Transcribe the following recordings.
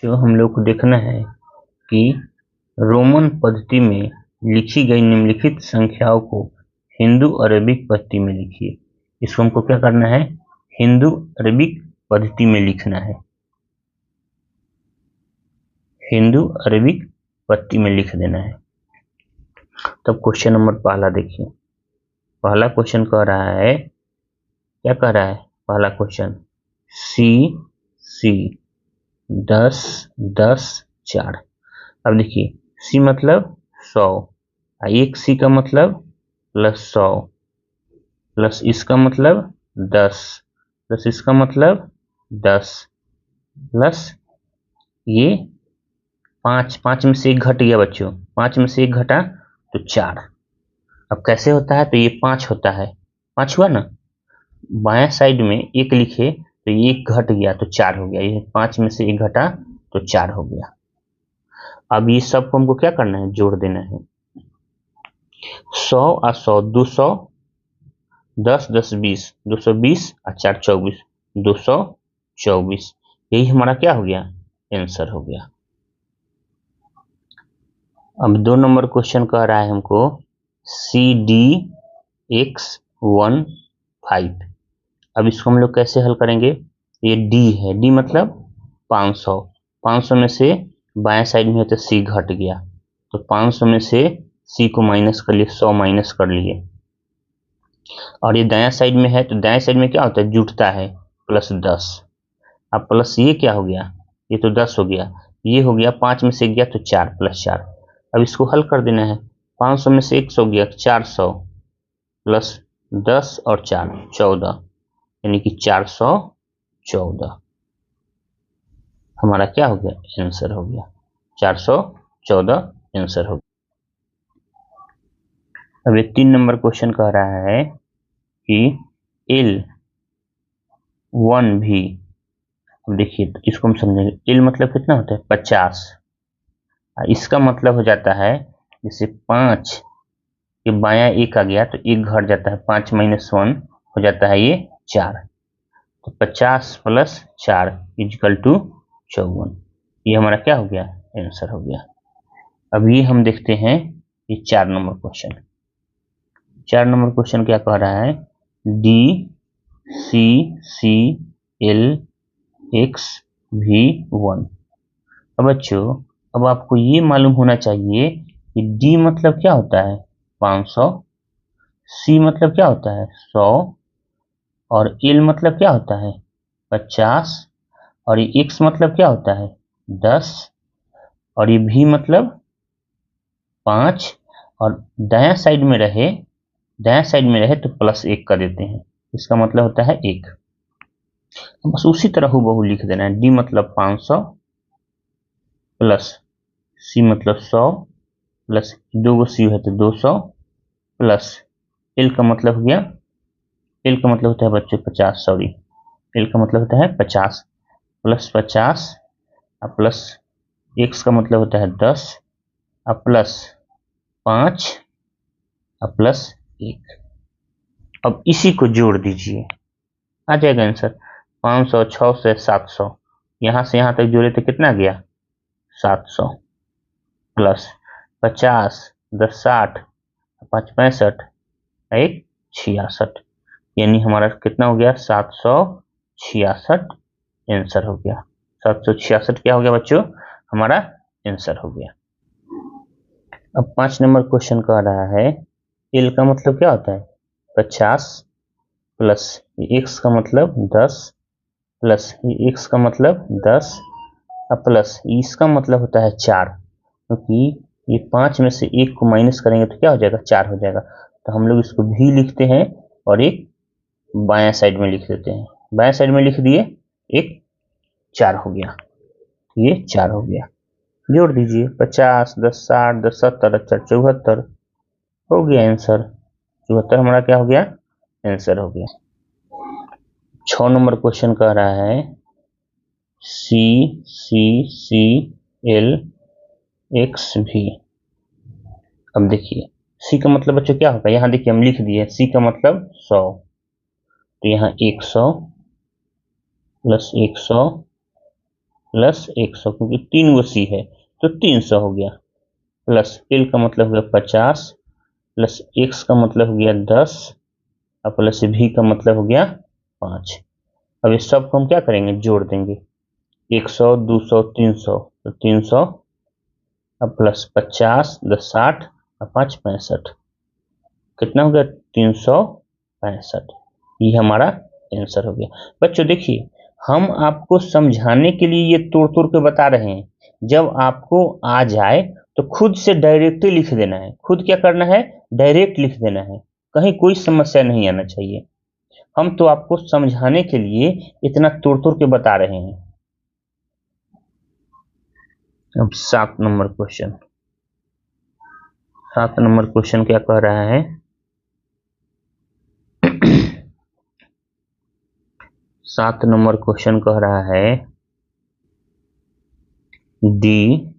जो हम लोग को देखना है कि रोमन पद्धति में लिखी गई निम्नलिखित संख्याओं को हिंदू अरेबिक पद्धति में लिखिए। इसको हमको क्या करना है, हिंदू अरेबिक पद्धति में लिखना है। हिंदू अरेबिक पद्धति में लिख देना है। तब क्वेश्चन नंबर पहला देखिए। पहला क्वेश्चन कह रहा है, क्या कह रहा है पहला क्वेश्चन, सी 10 10 4। अब देखिए सी मतलब 100, एक सी का मतलब प्लस 100 प्लस इसका मतलब 10 प्लस इसका मतलब 10 प्लस ये 5 में से एक घट गया बच्चों, 5 में से एक घटा तो 4। अब कैसे होता है, तो ये 5 होता है, 5 हुआ ना, बाएं साइड में एक लिखे तो ये एक घट गया तो 4 हो गया, ये 5 में से एक घटा तो 4 हो गया। अब ये सबको हमको क्या करना है, जोड़ देना है। 100 और 100 200, 10 10 20, 220 और 4 24, 224। यही हमारा क्या हो गया, आंसर हो गया। अब 2 नंबर क्वेश्चन कह रहा है हमको CDX15। अब इसको हम लोग कैसे हल करेंगे, ये D है, D मतलब 500, 500 में से बाएं साइड में है तो C घट गया, तो 500 में से C को माइनस कर लिए, 100 माइनस कर लिए। और ये दायां साइड में है तो दाएं साइड में क्या होता है, जुटता है, प्लस 10। अब प्लस ये क्या हो गया, ये तो 10 हो गया, ये हो गया 5 में से गया तो 4 प्लस 4। अब इसको हल कर देना है, 500 में से 100 गया 400 प्लस 10 और 4 14, यानी कि 414 हमारा क्या हो गया, आंसर हो गया। 414 आंसर हो गया। अब एक 3 नंबर क्वेश्चन कह रहा है कि L1V। देखिए तो इसको हम समझेंगे, L मतलब कितना होता है, 50। इसका मतलब हो जाता है, जैसे 5 के बाया एक आ गया तो एक घट जाता है, 5 माइनस 1 हो जाता है ये 4, तो 50 प्लस 4 इक्वल टू 54। ये हमारा क्या हो गया, आंसर हो गया। अब ये हम देखते हैं ये 4 नंबर क्वेश्चन। 4 नंबर क्वेश्चन क्या कह रहा है, DCCLX-V1। अब बच्चों अब आपको ये मालूम होना चाहिए कि D मतलब क्या होता है, 500, C मतलब क्या होता है 100, और L मतलब क्या होता है 50, और ये X मतलब क्या होता है 10, और ये V मतलब 5, और दायां साइड में रहे तो प्लस 1 कर देते हैं, इसका मतलब होता है 1। बस उसी तरह हूबहू लिख देना है, D मतलब 500 प्लस C मतलब 100 प्लस 2 C है तो 200 प्लस L का मतलब हो गया, L का मतलब होता है बच्चों 50, सॉरी L का मतलब होता है 50 प्लस 50, और प्लस X का मतलब होता है 10, और प्लस 5 और प्लस 1। अब इसी को जोड़ दीजिए, आ जाएगा आंसर। 500 600 700, यहां से यहां तक जोड़े तो कितना गया 700, प्लस 50 10 60, 5 65, 1 66, यानी हमारा कितना हो गया 766 आंसर हो गया। 766 क्या हो गया बच्चों, हमारा आंसर हो गया। अब 5 नंबर क्वेश्चन कह रहा है, एल का मतलब क्या होता है 50 प्लस एक्स का मतलब 10 प्लस एक्स का मतलब 10, और प्लस इसका मतलब होता है 4, क्योंकि ये 5 में से 1 को माइनस करेंगे तो क्या हो जाएगा 4 हो जाएगा, तो हम लोग इसको भी लिखते हैं और एक बायां साइड में लिख देते हैं, बायां साइड में लिख दिए, एक 4 हो गया, ये 4 हो गया। जोड़ दीजिए 50 10 60 10 70 74 हो गया आंसर। 74 हमारा क्या हो गया, आंसर हो गया। 6 नंबर क्वेश्चन कह रहा है CCCL-XV। अब देखिए C का मतलब बच्चों क्या होगा, यहां देखिए हम लिख दिए C का मतलब 100, तो यहाँ 100 प्लस 100 प्लस 100, क्योंकि 3 गो सी है तो 300 हो गया। प्लस एल का मतलब हो गया 50, प्लस एक्स का मतलब हो गया 10, और प्लस भी का मतलब हो गया 5। अब इस सब को हम क्या करेंगे, जोड़ देंगे। 100, 200, 300, तो 300, अब प्लस 50, 10 60, और 5 65, कितना हो गया 365। ये हमारा आंसर हो गया। बच्चों देखिए, हम आपको समझाने के लिए ये तोड़ तोड़ के बता रहे हैं। जब आपको आ जाए तो खुद से डायरेक्टली लिख देना है। खुद क्या करना है, डायरेक्ट लिख देना है, कहीं कोई समस्या नहीं आना चाहिए। हम तो आपको समझाने के लिए इतना तोड़ तोड़ के बता रहे हैं। अब 7 नंबर क्वेश्चन, 7 नंबर क्वेश्चन क्या कह रहा है 7 नंबर क्वेश्चन कह रहा है डी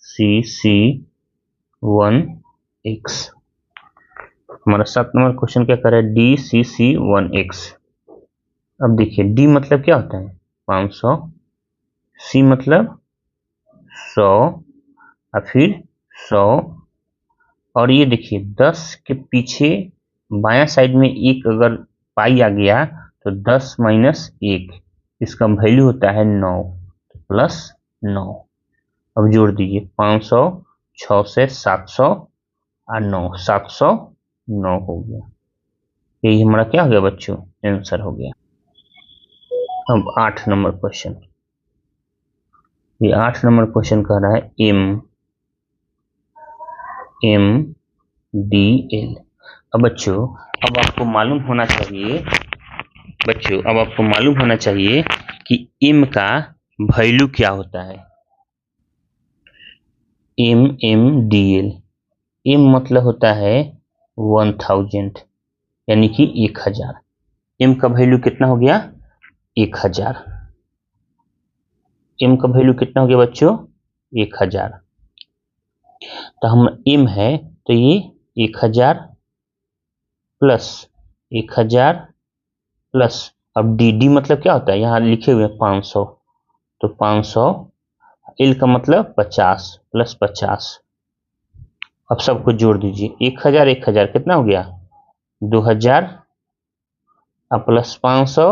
सी सी 1x। हमारा 7 नंबर क्वेश्चन क्या कर रहा है, डी सी सी 1x। अब देखिए डी मतलब क्या होता है 500, सी मतलब 100, और फिर 100, और ये देखिए 10 के पीछे बायां साइड में एक अगर पाई आ गया तो 10 माइनस 1, इसका वैल्यू होता है 9, तो प्लस 9। अब जोड़ दीजिए 500, 6 से 700, और 9, 709 हो गया। यही हमारा क्या हो गया बच्चों, आंसर हो गया। अब 8 नंबर क्वेश्चन, ये 8 नंबर क्वेश्चन कह रहा है एम डी एल। अब बच्चों, अब आपको मालूम होना चाहिए, बच्चों अब आपको मालूम होना चाहिए कि एम का वैल्यू क्या होता है। डी एल, एम मतलब होता है 1000, यानी कि 1000। एम का वैल्यू कितना हो गया 1000। एम का वैल्यू कितना हो गया बच्चों 1000। तो हम एम है तो ये 1000 प्लस 1000 प्लस, अब डी मतलब क्या होता है, यहाँ लिखे हुए 500, तो 500, एल का मतलब 50 प्लस 50। अब सबको जोड़ दीजिए, 1000 1000 कितना हो गया 2000, अब प्लस 500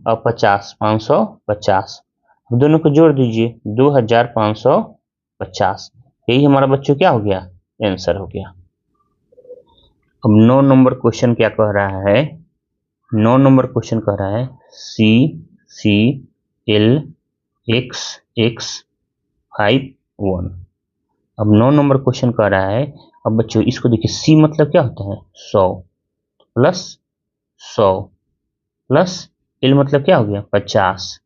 और 50, 550। अब दोनों को जोड़ दीजिए 2550। यही हमारा बच्चों क्या हो गया, आंसर हो गया। अब 9 नंबर क्वेश्चन क्या कह रहा है, 9 नंबर क्वेश्चन कह रहा है सी सी एल एक्स एक्स 51। अब 9 नंबर क्वेश्चन कह रहा है, अब बच्चों इसको देखिए, सी मतलब क्या होता है 100, प्लस 100 प्लस एल मतलब क्या हो गया 50,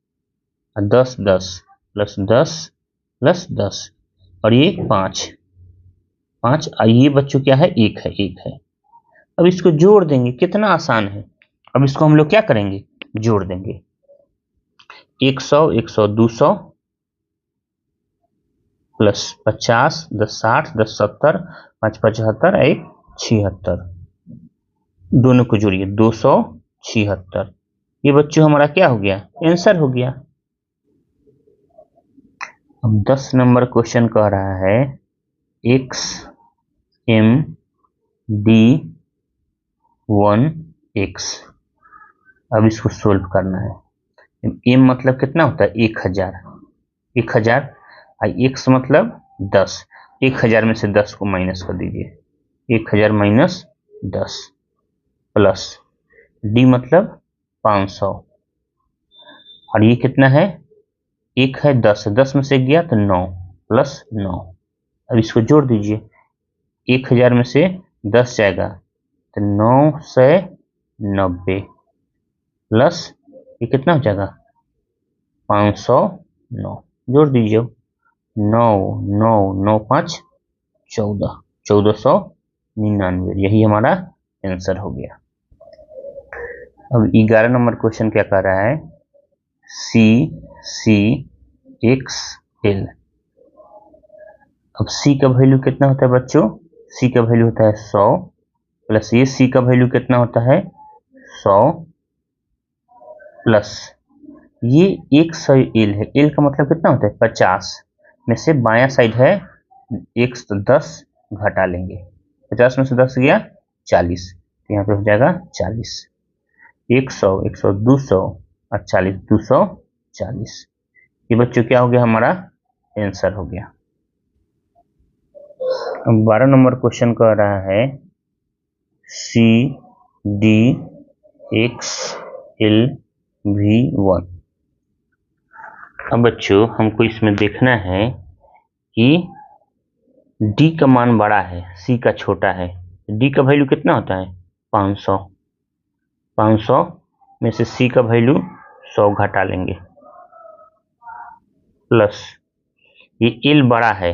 और 10 10 प्लस 10 प्लस 10, और ये 5 5, ये बच्चों क्या है, एक है, एक है। अब इसको जोड़ देंगे, कितना आसान है। अब इसको हम लोग क्या करेंगे, जोड़ देंगे। 100 100 200 प्लस 50 10 60 10 70 5 75 1 76, दोनों को जोड़िए 276। ये बच्चों हमारा क्या हो गया, आंसर हो गया। अब 10 नंबर क्वेश्चन कह रहा है एक्स एम डी 1x। अब इसको सोल्व करना है। एम मतलब कितना होता है 1000, 1000, एक्स मतलब 10, 1000 में से 10 को माइनस कर दीजिए, 1000 माइनस 10, प्लस डी मतलब 500, और ये कितना है, एक है 10, 10 में से गया तो 9, प्लस 9। अब इसको जोड़ दीजिए, 1000 में से 10 जाएगा तो 990, प्लस ये कितना हो जाएगा 509, जोड़ दीजिए 9 9 9 5 14, 1499। यही हमारा आंसर हो गया। अब 11 नंबर क्वेश्चन क्या कह रहा है सी सी एक्स एल। अब सी का वैल्यू कितना होता है बच्चों, सी का वैल्यू होता है 100, प्लस ये सी का वैल्यू कितना होता है 100, प्लस ये 100 एल है। एल का मतलब कितना होता है 50 में से बायां साइड है 110 घटा लेंगे। 50 में से 10 गया 40, तो यहाँ पे हो जाएगा 40। 100 100 200 और 40 240। ये बच्चों क्या हो गया हमारा आंसर हो गया। अब 12 नंबर क्वेश्चन कह रहा है C D X L V 1। अब बच्चों हमको इसमें देखना है कि डी का मान बड़ा है, सी का छोटा है। डी का वैल्यू कितना होता है 500। 500 में से सी का वैल्यू 100 घटा लेंगे, प्लस ये एल बड़ा है,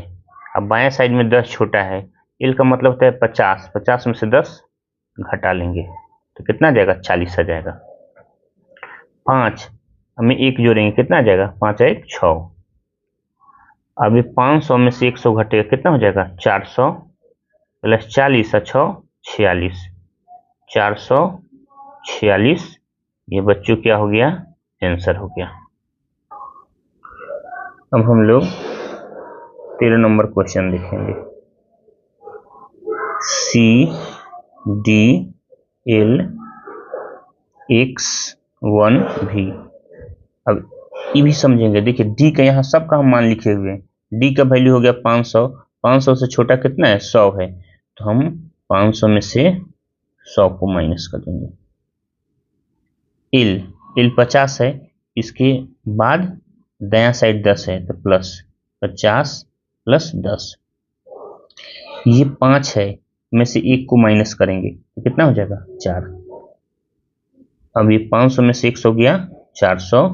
अब बाएं साइड में 10 छोटा है। एल का मतलब होता है 50, 50 में से 10 घटा लेंगे तो कितना आ जाएगा 40 आ जाएगा। 5 हमें 1 जोड़ेंगे कितना आ जाएगा 5 1 6। अभी 500 में से 100 घटेगा कितना हो जाएगा 400 प्लस 40 और 6 46, 446। ये बच्चों क्या हो गया आंसर हो गया। अब हम लोग 13 नंबर क्वेश्चन देखेंगे सी डी एल एक्स 1 भी। अब ये भी समझेंगे, देखिए डी का यहाँ सबका हम मान लिखे हुए हैं। डी का वैल्यू हो गया 500, 500 से छोटा कितना है 100 है, तो हम 500 में से 100 को माइनस कर देंगे। एल 50 है, इसके बाद दायां साइड 10 है तो प्लस 50 प्लस 10। ये 5 है में से 1 को माइनस करेंगे तो कितना हो जाएगा 4। अब ये 500 में से 100 गया 400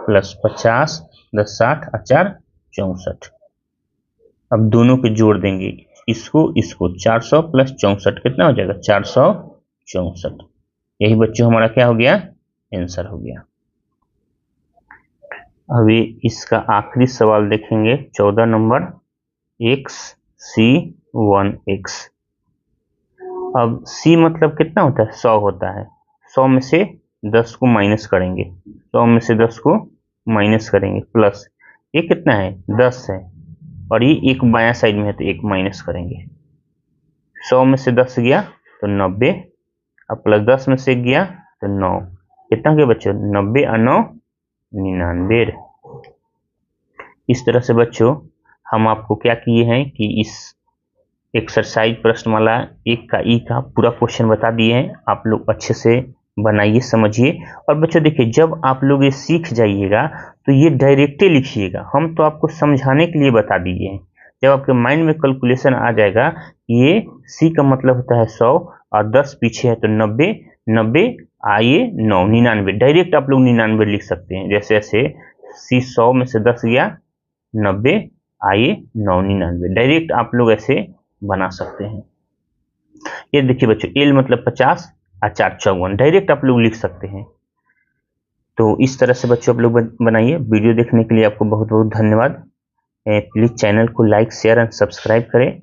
प्लस 50 10 60 और 4 64। अब दोनों के जोड़ देंगे, इसको 400 प्लस 64 कितना हो जाएगा 464। यही बच्चों हमारा क्या हो गया आंसर हो गया। अभी इसका आखिरी सवाल देखेंगे 14 नंबर एक्स सी 1x। अब c मतलब कितना होता है 100 होता है। 100 में से 10 को माइनस करेंगे, 100 में से 10 को माइनस करेंगे, प्लस ये कितना है 10 है और ये एक बायां साइड में है तो एक माइनस करेंगे। 100 में से 10 गया तो 90, अब प्लस 10 में से गया तो 9, कितना गया बच्चों 90 और 9 99। इस तरह से बच्चों हम आपको क्या किए हैं कि इस एक्सरसाइज प्रश्नमाला 1 का ई का पूरा क्वेश्चन बता दिए हैं। आप लोग अच्छे से बनाइए समझिए। और बच्चों देखिए जब आप लोग ये सीख जाइएगा तो ये डायरेक्टली लिखिएगा, हम तो आपको समझाने के लिए बता दिए हैं। जब आपके माइंड में कैलकुलेशन आ जाएगा ये सी का मतलब होता है 100 और 10 पीछे है तो 90, 90 आइए 9 99, डायरेक्ट आप लोग 99 लिख सकते हैं। जैसे ऐसे सी 100 में से 10 गया 90 आइए 9 99, डायरेक्ट आप लोग ऐसे बना सकते हैं। ये देखिए बच्चों एल मतलब 50 और 4 54, डायरेक्ट आप लोग लिख सकते हैं। तो इस तरह से बच्चों आप लोग बनाइए। वीडियो देखने के लिए आपको बहुत बहुत धन्यवाद। प्लीज चैनल को लाइक शेयर एंड सब्सक्राइब करें।